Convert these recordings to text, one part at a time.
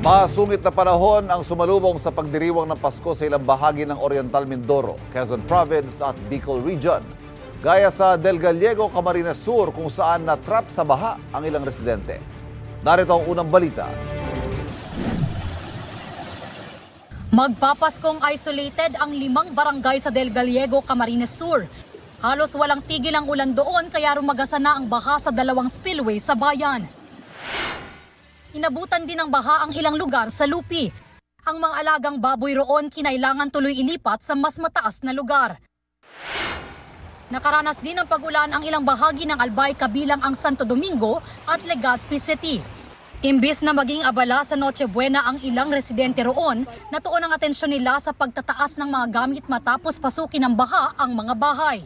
Masungit na panahon ang sumalubong sa pagdiriwang ng Pasko sa ilang bahagi ng Oriental Mindoro, Quezon Province at Bicol Region. Gaya sa Del Gallego, Camarines Sur kung saan na-trap sa baha ang ilang residente. Narito ang unang balita. Magpapaskong isolated ang 5 barangay sa Del Gallego, Camarines Sur. Halos walang tigil ang ulan doon kaya rumagasa na ang baha sa 2 spillway sa bayan. Inabutan din ng baha ang ilang lugar sa Lupi. Ang mga alagang baboy roon kinailangan tuloy ilipat sa mas mataas na lugar. Nakaranas din ng pag-ulan ang ilang bahagi ng Albay kabilang ang Santo Domingo at Legazpi City. Imbis na maging abala sa Noche Buena ang ilang residente roon, natuon ang atensyon nila sa pagtataas ng mga gamit matapos pasukin ng baha ang mga bahay.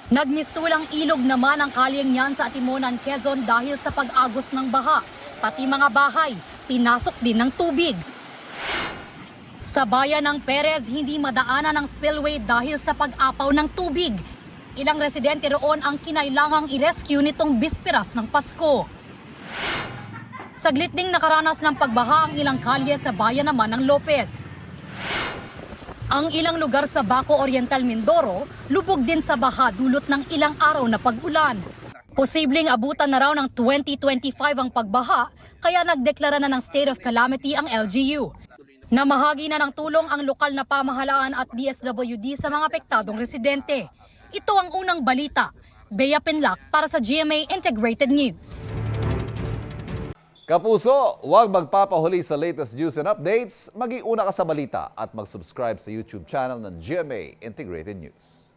Nagmistulang ilog naman ang kalyeng yan sa Atimonan, Quezon dahil sa pag-agos ng baha. Pati mga bahay, pinasok din ng tubig. Sa bayan ng Perez, hindi madaanan ang spillway dahil sa pag-apaw ng tubig. Ilang residente roon ang kinailangang i-rescue nitong bisperas ng Pasko. Saglit ding nakaranas ng pagbaha ang ilang kalye sa bayan naman ng Lopez. Ang ilang lugar sa Baco Oriental Mindoro, lubog din sa baha dulot ng ilang araw na pag-ulan. Posibleng abutan na raw ng 2025 ang pagbaha, kaya nagdeklara na ng state of calamity ang LGU. Namahagi na ng tulong ang lokal na pamahalaan at DSWD sa mga apektadong residente. Ito ang unang balita. Bea Penlac para sa GMA Integrated News. Kapuso, huwag magpapahuli sa latest news and updates. Mag-iuna ka sa balita at mag-subscribe sa YouTube channel ng GMA Integrated News.